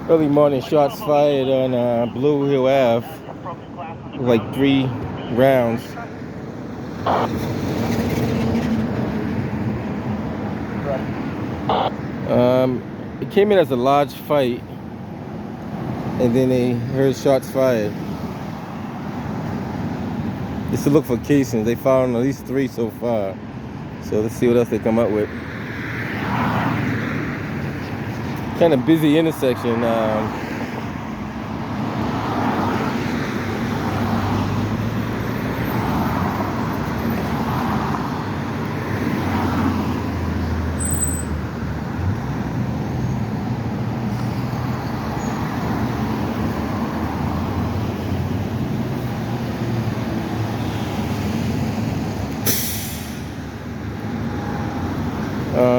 Early morning shots fired on Blue Hill Ave. Like 3 rounds. It came in as a large fight, and then they heard shots fired. Just to look for casings. They found at least 3 so far. So let's see what else they come up with. Kind of busy intersection.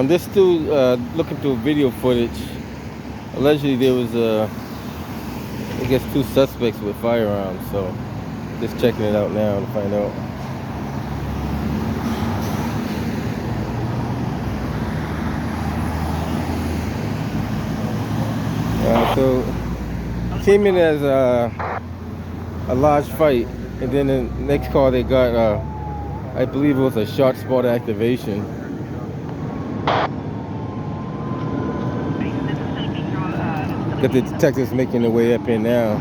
They're still looking through video footage. Allegedly, there was, I guess, 2 suspects with firearms. So, just checking it out now to find out. So, came in as a large fight, and then the next call they got, I believe it was a shot spot activation. Got the detectives making their way up here now.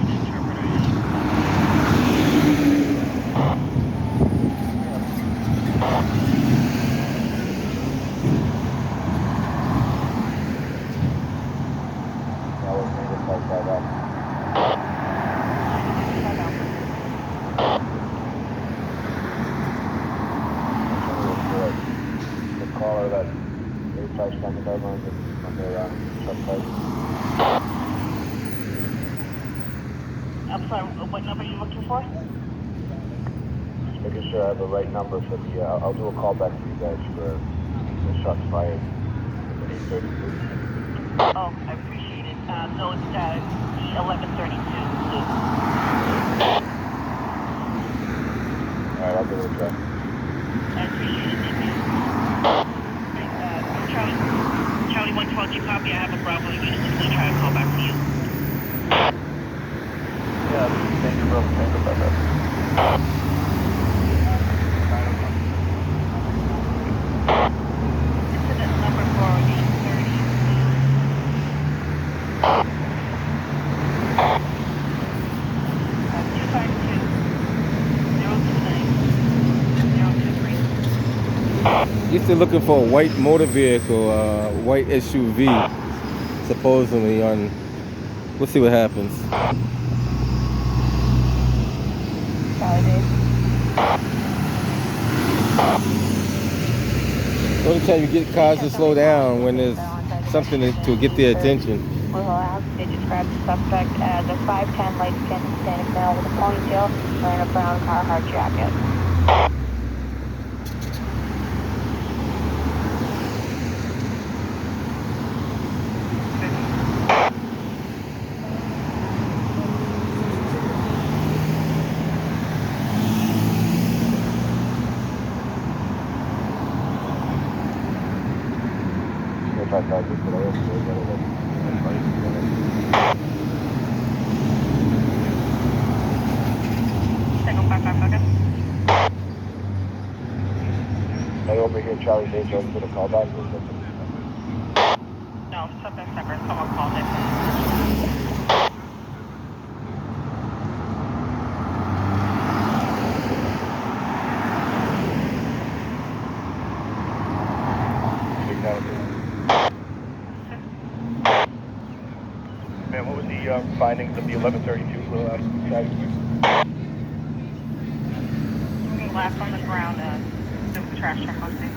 The caller that they tried standing by on their truck fight. I'm sorry, what number are you looking for? Just making sure I have the right number for the, I'll do a call back to you guys for the shots fired at 8:30. Oh, I appreciate it. No, it's the 1132 Blue. Alright, I'll give it a try. I appreciate it, thank you. Charlie 112, you copy? I have a Bravo unit that's going to try to call back to you. Yeah, thank you, bro. Thank you about that. Incident number for 830 252 029 023. Used to looking for a white motor vehicle, white SUV, supposedly on. We'll see what happens. The only time you get cars to slow down when there's something to get their attention. They described the suspect as a 5'10", light-skinned Hispanic male with a ponytail, wearing a brown Carhartt jacket. Hey, over here, Charlie Day, Joe, for the call back. No, subject separate. Someone called it. Man, what was the findings of the 1132 side? Last on the ground, there was a trash truck on scene.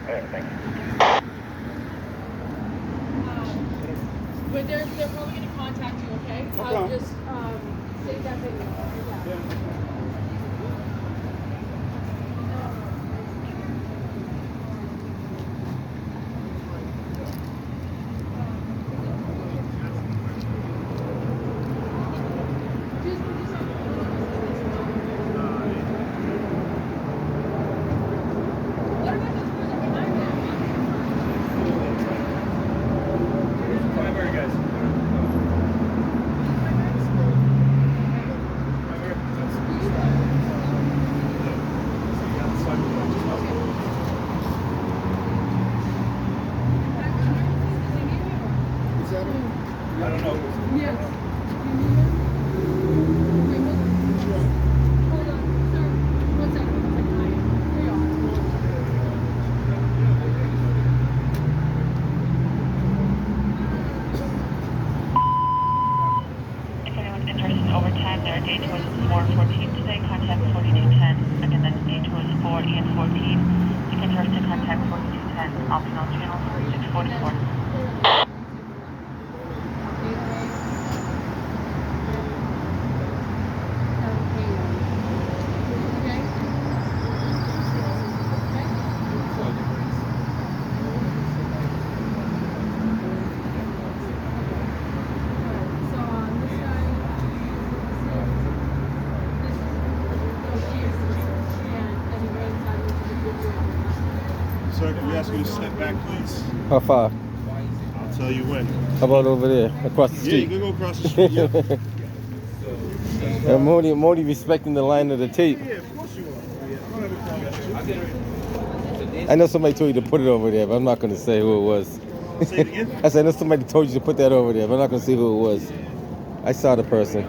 Yeah, thank you. But they're probably going to contact you, okay? I'll just save that video. Yeah. Yes. You need it? Okay, hold on, sir. One second. Here you are. If anyone's interested in overtime, there are day tours 4 and 14 today. Contact 4210. Again, that's day tours 4 and 14. You can turn to contact 4210. Optional channel 644. Sir, can we ask you to step back, please? How far? I'll tell you when. How about over there, across the Yeah, street? you can go across the street. Yeah, I'm only respecting the line of the tape. yeah, of course you are. Yeah, I don't have a problem with that. I know somebody told you to put it over there, but I'm not going to say who it was. Say it again? I said, I know somebody told you to put that over there, but I'm not going to say who it was. I saw the person.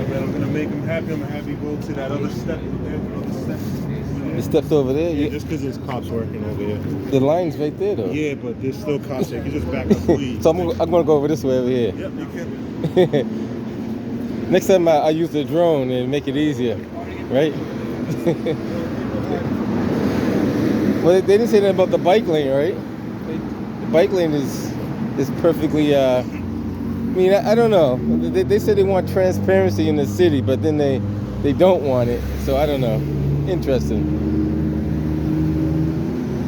I'm gonna make him happy. I'm gonna have you go to that other step over there. The other step. The steps over there? Yeah, just because there's cops working over here. The line's right there, though. Yeah, but there's still cops there. You just back up, please. So I'm going to go over this way over here. Yep, you can. Next time I use the drone and make it easier, right? Well, they didn't say anything about the bike lane, right? The bike lane is perfectly. I mean, I don't know. They said they want transparency in the city, but then they don't want it. So I don't know. Interesting.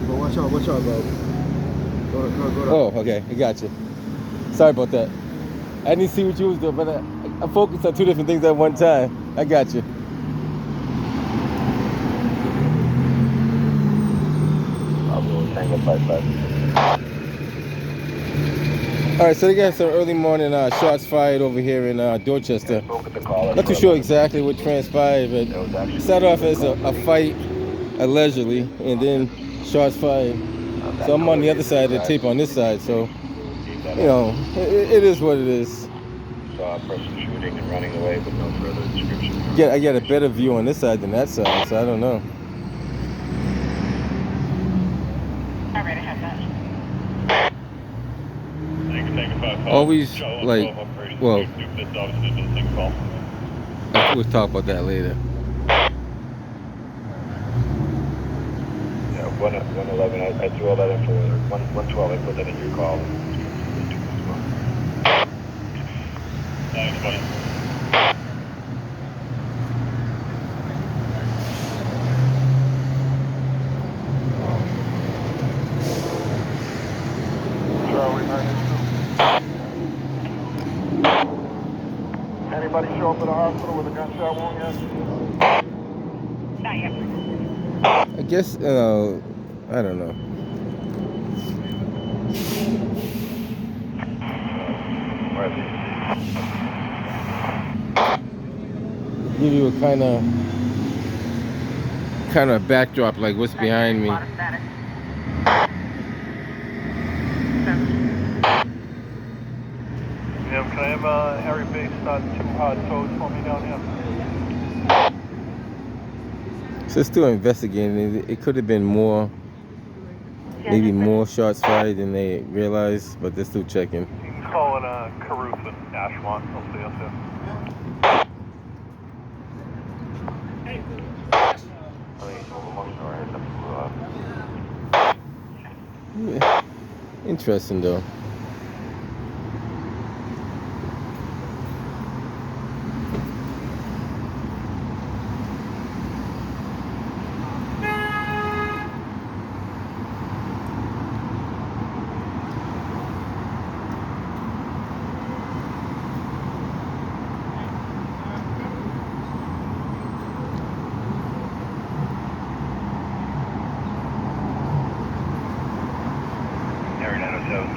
But watch out, bro. Go. Oh, okay. I got you. Sorry about that. I didn't see what you was doing, but I focused on two different things at one time. I got you. Tango 55. All right, so they got some early morning shots fired over here in Dorchester. Spoke with the caller. Not too sure exactly what transpired, but It was actually it started off as a fight, allegedly, and then shots fired. So I'm on the other side of the tape on this side, so, you know, it is what it is. Saw a person shooting and running away, but no further description. Yeah, I got a better view on this side than that side, so I don't know. All right, I have that. Always, like, well, we'll talk about that later. Yeah, 111. I threw all that in for 112. I put that in your call. Thanks, buddy. Anybody show up at the hospital with a gunshot wound yet? Not yet. I guess, I don't know. Give you a kind of backdrop, like what's behind me. Yeah, can I have Harry Bates on 2 hot toes for me down here? So they're still investigating. It could have been more, maybe more shots fired than they realized, but they're still checking. He's calling Caruth and Ashmont. I'll see us soon. Yeah. Interesting though. Harry 907.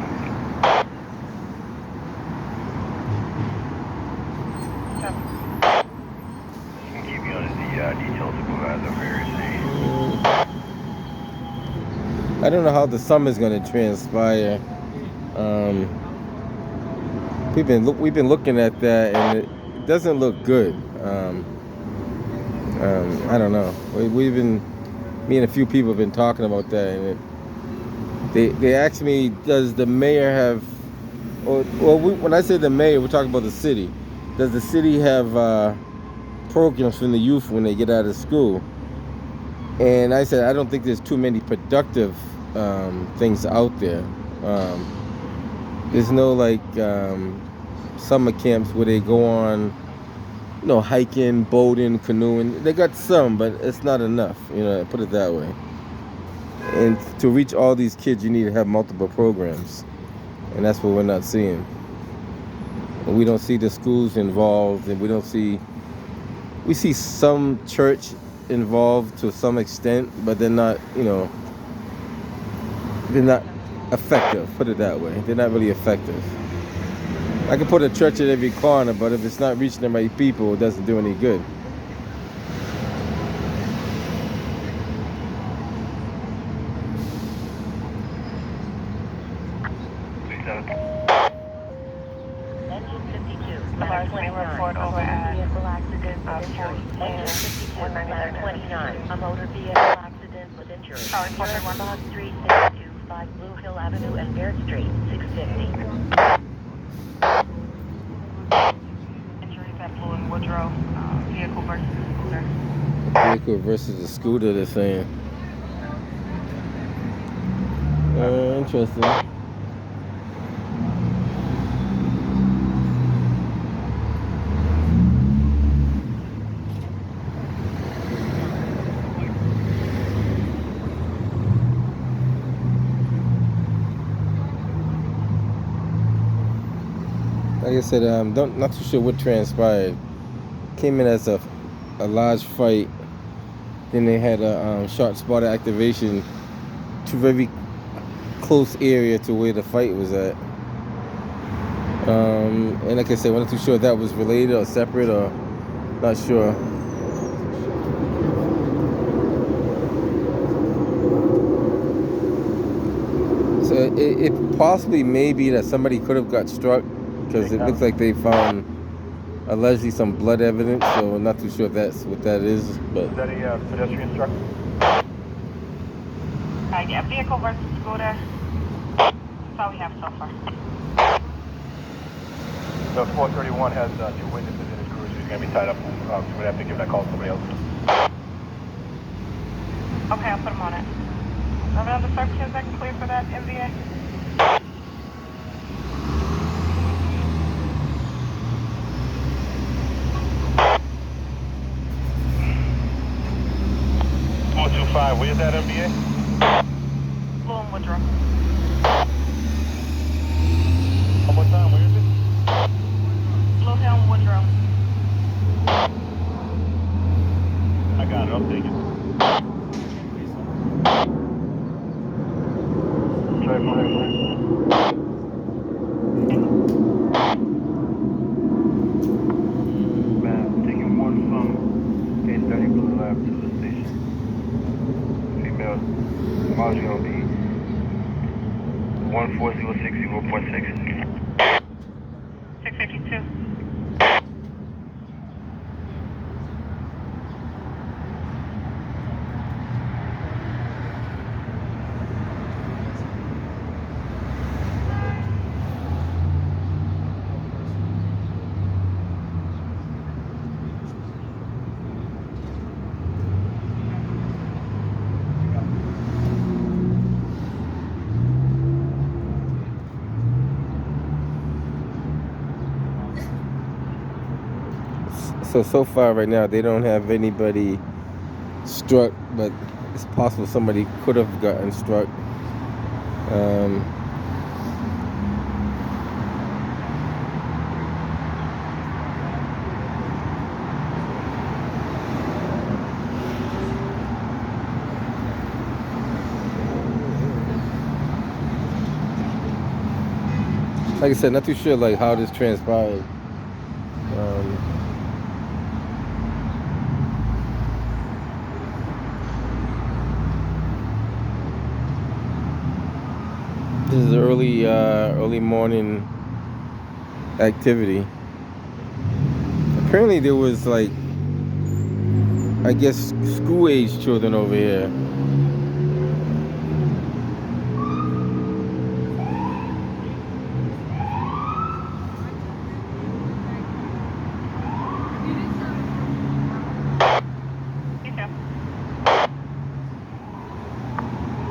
I don't know how the summer's going to transpire. We've been looking at that, and it doesn't look good. I don't know. Me and a few people have been talking about that, and they asked me, does the mayor have, when I say the mayor, we're talking about the city. Does the city have programs for the youth when they get out of school? And I said, I don't think there's too many productive things out there. There's no like summer camps where they go on, hiking, boating, canoeing. They got some, but it's not enough, put it that way. And to reach all these kids, you need to have multiple programs. And that's what we're not seeing. And we don't see the schools involved, and we see some church involved to some extent, but they're not effective, put it that way. They're not really effective. I can put a church at every corner, but if it's not reaching the right people, it doesn't do any good. Engine 52, Ladder 29, report over at vehicle accident with injury. Engine 52, Ladder 29, a motor vehicle accident with injury. Box 3625 Blue Hill Avenue and Baird Street, 650. Injuries at Blue and Woodrow, vehicle versus scooter. Vehicle versus a scooter, they're saying. Interesting. Like I said, not too sure what transpired. Came in as a large fight. Then they had a short spotter activation to very close area to where the fight was at. And like I said, we're not too sure if that was related or separate or not sure. So it possibly may be that somebody could have got struck, because it looks like they found allegedly some blood evidence, so I'm not too sure if that's what that is. But Is that a pedestrian struck? Yeah, vehicle versus scooter. That's all we have so far. So 431 has 2 witnesses in his cruiser. He's going to be tied up. So we're going to have to give that call to somebody else. Okay, I'll put them on it. Are there other services that can clear for that MVA? Where's that MBA? Blue and Woodrow. One more time, where is it? Blue Hill and Woodrow. I got it, I'll take it. Try to find it. Man, taking one from 830 Blue Lab to the station. Female, mileage gonna be 14060.6. 652. So far right now they don't have anybody struck, but it's possible somebody could have gotten struck. Like I said, not too sure like how this transpired. is early morning activity. Apparently there was like, I guess, school age children over here.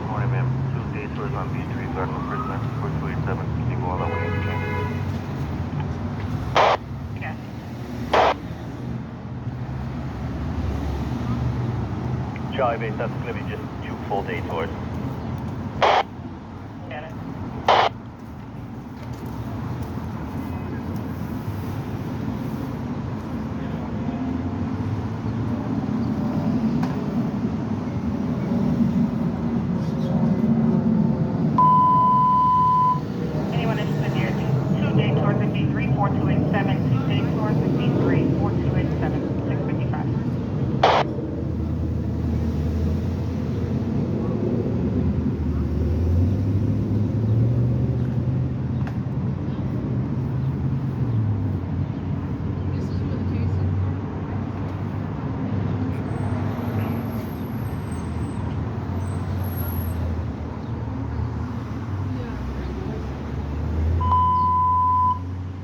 Morning, ma'am. Tuesday tours on B3, Cardinal Prisoner, 4287, Single Island, Williams King. Yes. Charlie Base, that's going to be just 2 full day tours. Got it. Anyone interested here? 2-day tours at B3, 4287. 2-day tours at B3, 4287. 655. This is where the case is.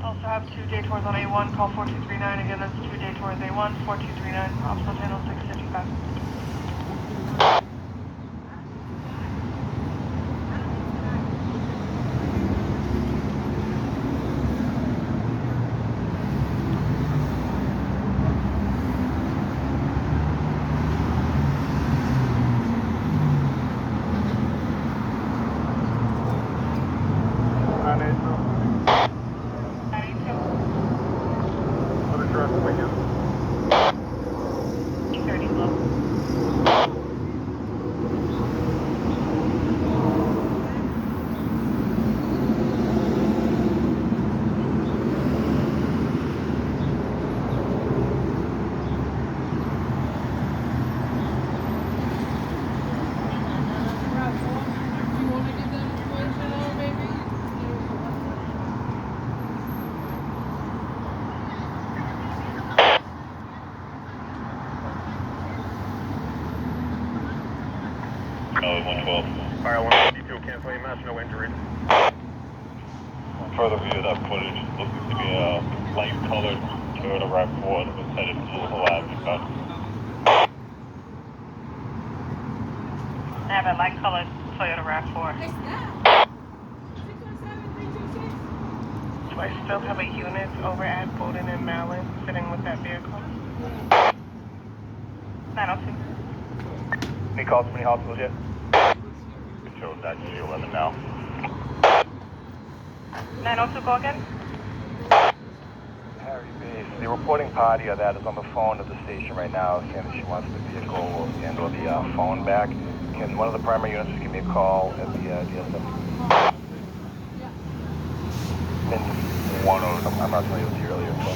Also have 2-day tours on A1, call 4239. Again, that's 2-day tours A1, 4239, optional channel 655. What address are we using? 30 below. Route 4. Do you want to get that information out, maybe? Charlie 112. Fire 152, cancel your match, no injuries. Further view of that footage, looks to be a light-colored Toyota RAV4 that was headed to Louisville Avenue. I have a light colored Toyota RAV4. Hey, snap! 617-326. Do I still have a unit over at Bowden and Malin sitting with that vehicle? 902. Any calls from any hospitals yet? Shows that G11 now. 902, go again? Harry Base, the reporting party of that is on the phone at the station right now, saying that she wants the vehicle and or the phone back. Can one of the primary units just give me a call at the DSM? And one of I'm not telling you this earlier, so.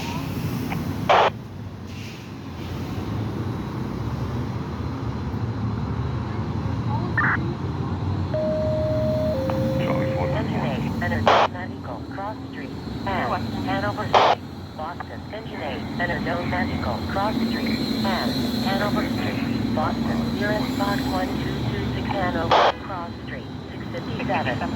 Engine 8, Magical, Cross Street, and Hanover Street, Boston. Engine 8, Dome Magical, Cross Street, and Hanover Street, Boston. Nearest spot 1226 Hanover, Cross Street, 657.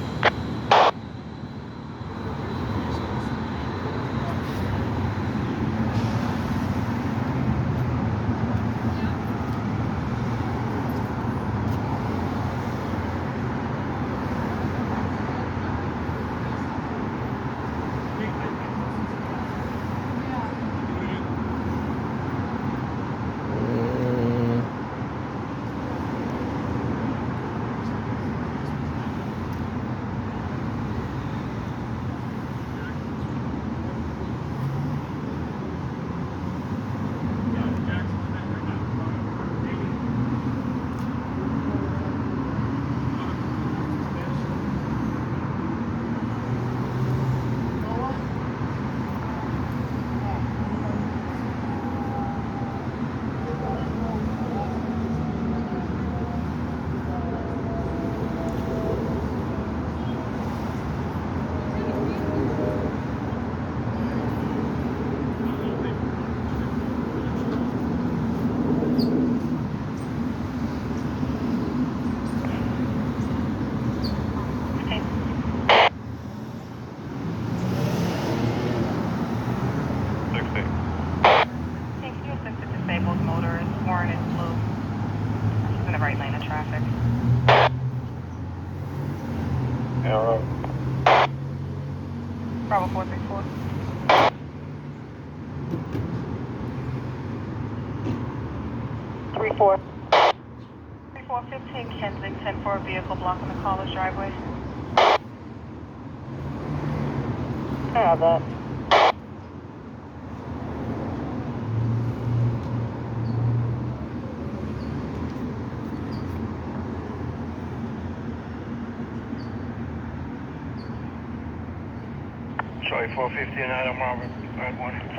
Warren is blue. He's in the right lane of traffic. Arrow. Bravo 434. 3-4. 3415 Kensington for a vehicle blocking the caller's driveway. I have that. Charlie 450 and Adam Robert. 700.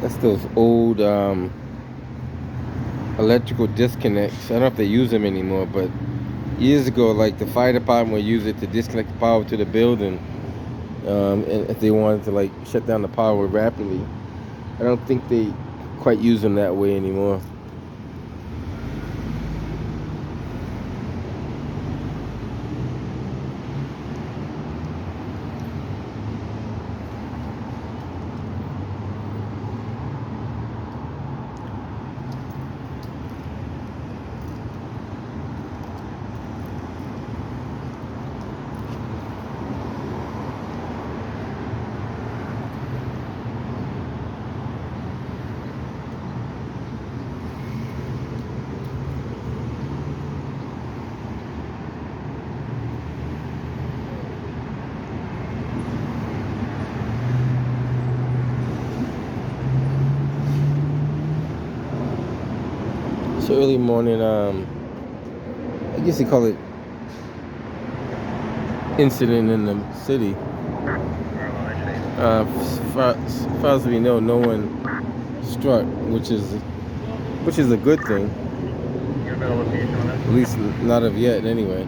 That's those old electrical disconnects. I don't know if they use them anymore, but years ago, like the fire department would use it to disconnect the power to the building, and if they wanted to like shut down the power rapidly. I don't think they quite use them that way anymore. It's early morning, I guess you call it incident in the city. As far as we know, no one struck, which is a good thing. At least not of yet, anyway.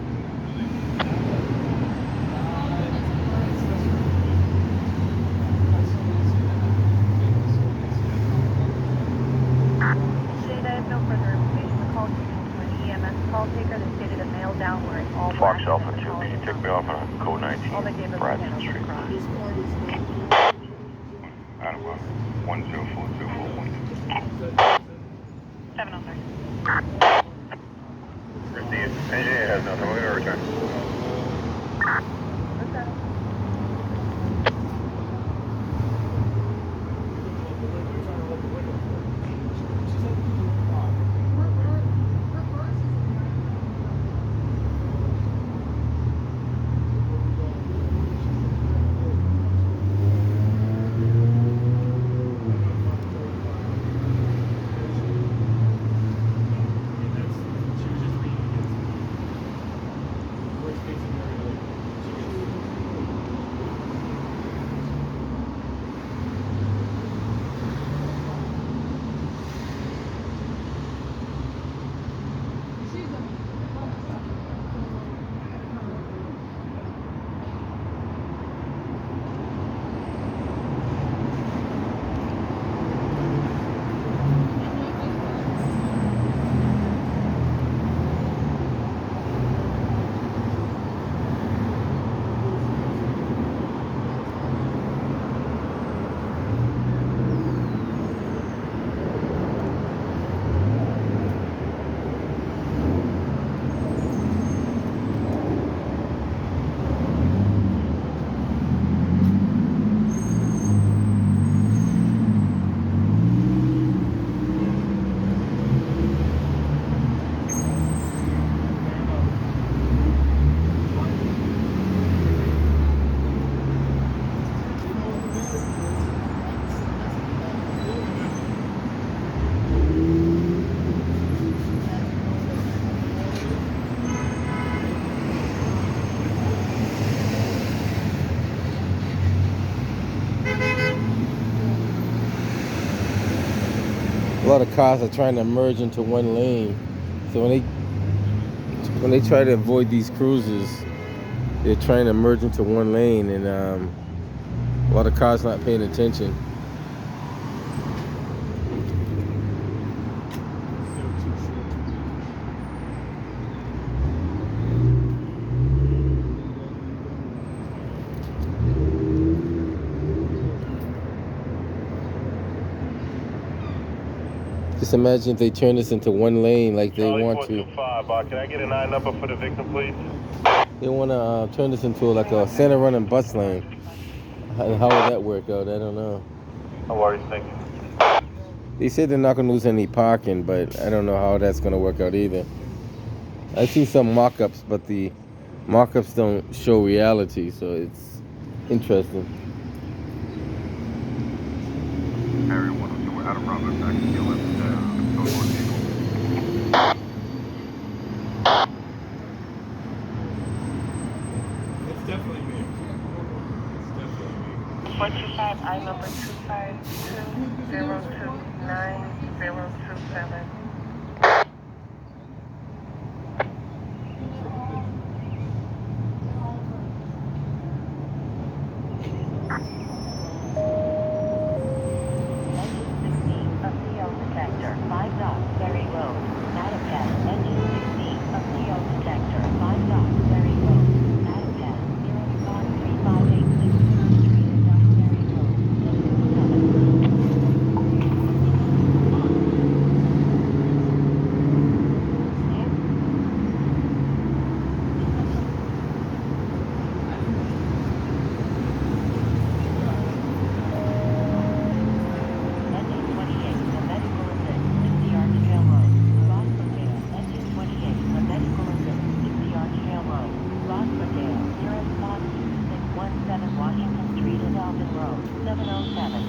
Fox Alpha 2, can you take me off on code 19, Bradford Street? Adam, 1042412. 703. Received. Engineer has nothing. We're going to return. a lot of cars are trying to merge into one lane. So when they try to avoid these cruises, they're trying to merge into one lane, and a lot of cars not paying attention. Just imagine if they turn this into one lane like they Charlie want to. 425, can I get a 9 number for the victim, please? They want to turn this into like a center running bus lane. How would that work out? I don't know. No worries, thank you. They said they're not going to lose any parking, but I don't know how that's going to work out either. I've seen some mock-ups, but the mock-ups don't show reality, so it's interesting. Harrier 102, we're out of Bravo, back to the 11th, go north Eagle. It's definitely me. It's definitely me. 425, I number 252-029-027. Detector, 5 dots, Ferry Road. Madam Cat, engine 16 of CO detector, 5 dots, Ferry Road. Madam Cat, 05358 Street, South Ferry Road, 717 Washington Street, Dalton Road, 707.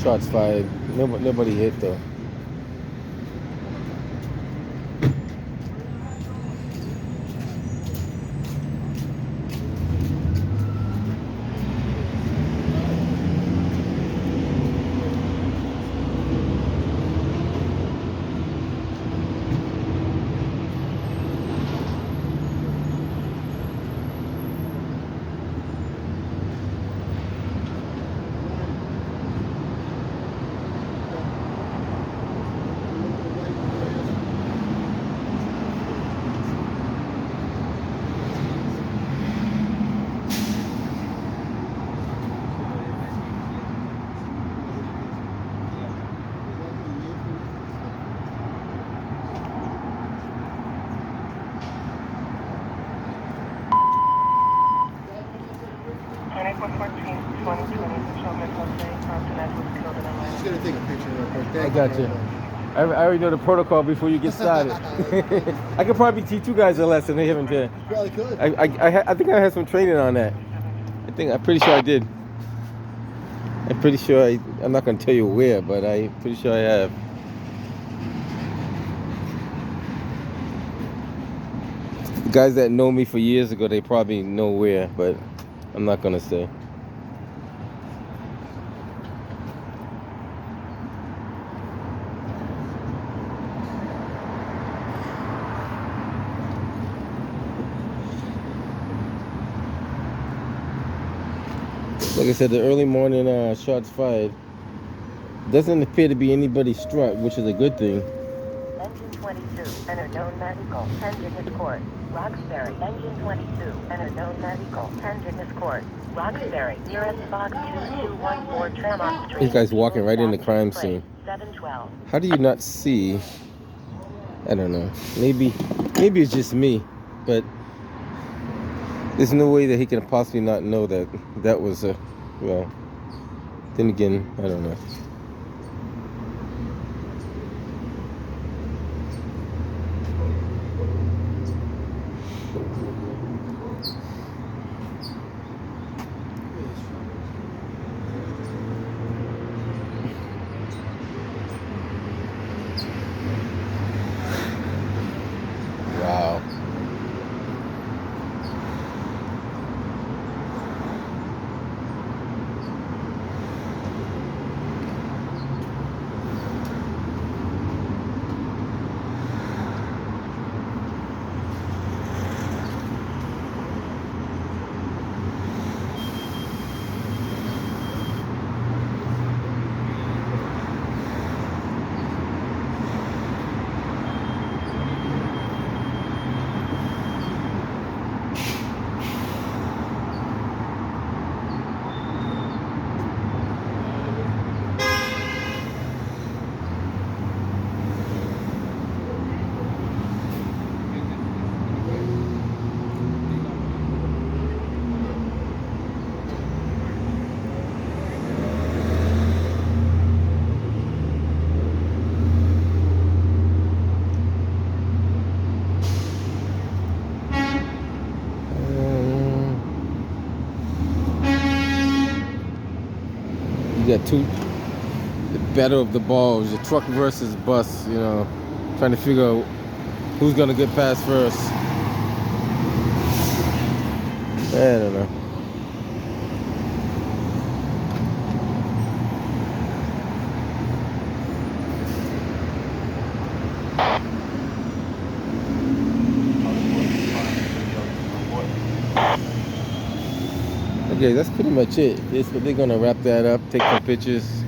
shots fired. Nobody hit though. Just gonna take a picture real quick. I Thank got you. I already know the protocol before you get started. I could probably teach you guys a lesson they haven't done. You probably could. I think I had some training on that. I'm pretty sure I did. I'm pretty sure I'm not gonna tell you where, but I'm pretty sure I have. The guys that know me for years ago, they probably know where, but I'm not gonna say. Like I said, the early morning shots fired. Doesn't appear to be anybody struck, which is a good thing. Engine 22, enter known medical. Engine is court. Roxbury. Engine 22, enter known medical. Engine is court. Roxbury. Nearest box 2214 Tremont Street. This guy's walking right in the crime scene. 712. How do you not see? I don't know. Maybe it's just me, but there's no way that he can possibly not know that that was a, well, then again, I don't know. Wow. You got two, the battle of the balls, the truck versus bus, you know, trying to figure out who's gonna get past first. I don't know. Okay, that's pretty much it. They're gonna wrap that up, take some pictures,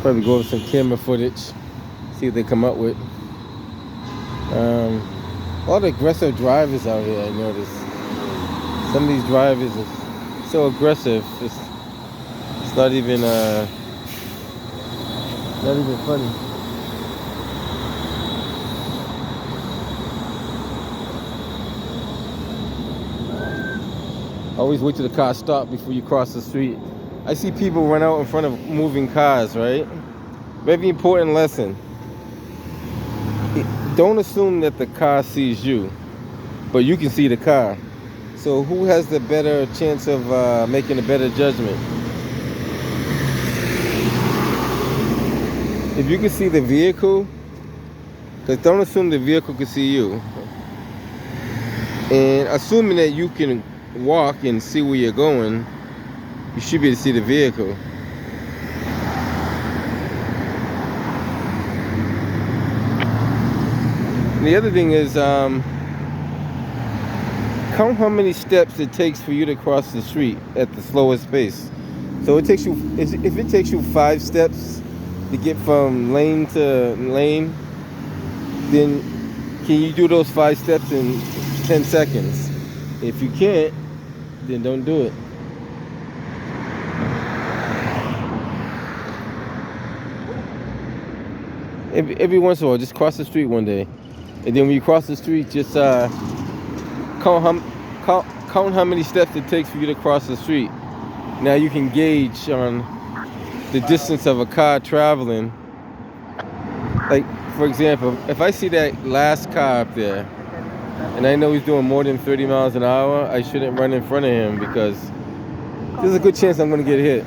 probably go over some camera footage, see what they come up with. All the aggressive drivers out here, I noticed. Some of these drivers are so aggressive. It's not even funny. Always wait till the car stops before you cross the street. I see people run out in front of moving cars, right? Very important lesson. Don't assume that the car sees you, but you can see the car. So who has the better chance of making a better judgment? If you can see the vehicle, because don't assume the vehicle can see you. And assuming that you can walk and see where you're going, you should be able to see the vehicle. And the other thing is, count how many steps it takes for you to cross the street at the slowest pace. So it takes you, if it takes you 5 steps to get from lane to lane, then can you do those 5 steps in 10 seconds? If you can't, then don't do it. Every once in a while, just cross the street one day. And then when you cross the street, just count how many steps it takes for you to cross the street. Now you can gauge on the distance of a car traveling. Like, for example, if I see that last car up there, and I know he's doing more than 30 miles an hour, I shouldn't run in front of him because there's a good chance I'm going to get hit.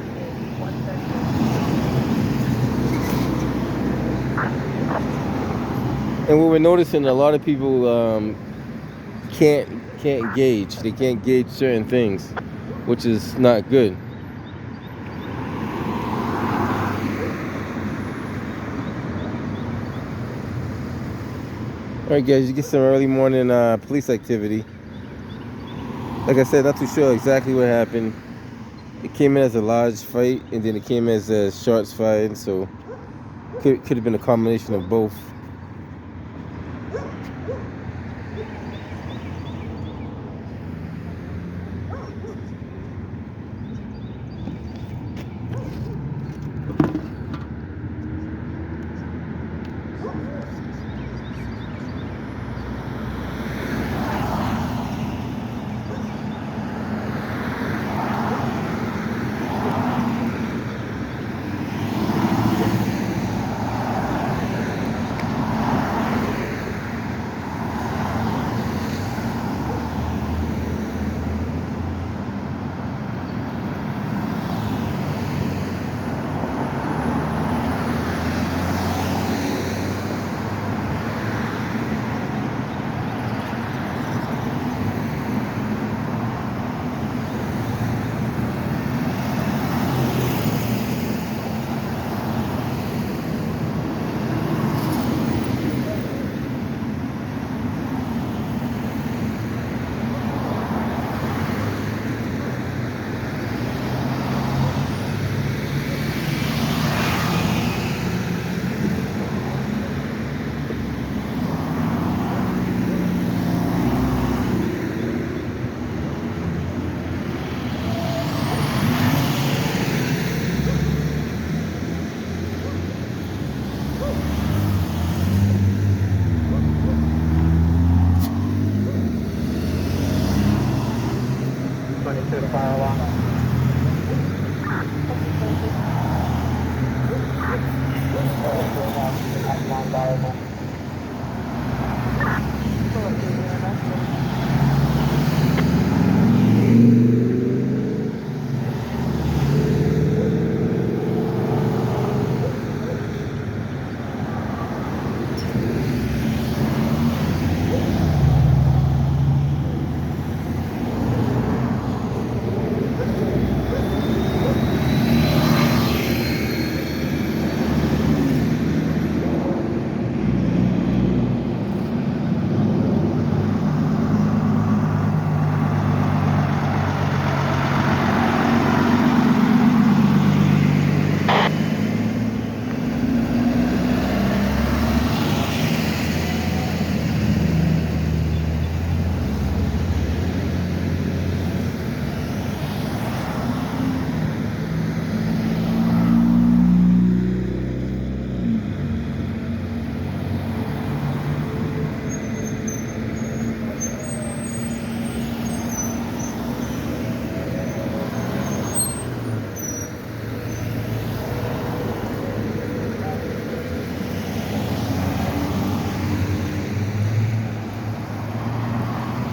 And what we're noticing, a lot of people can't gauge. They can't gauge certain things, which is not good. All right, guys, you get some early morning police activity. Like I said, not too sure exactly what happened. It came in as a large fight, and then it came as shots fired, so could have been a combination of both.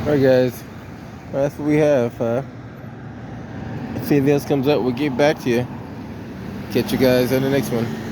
Alright, guys, well, that's what we have. If anything else comes up, we'll get back to you. Catch you guys on the next one.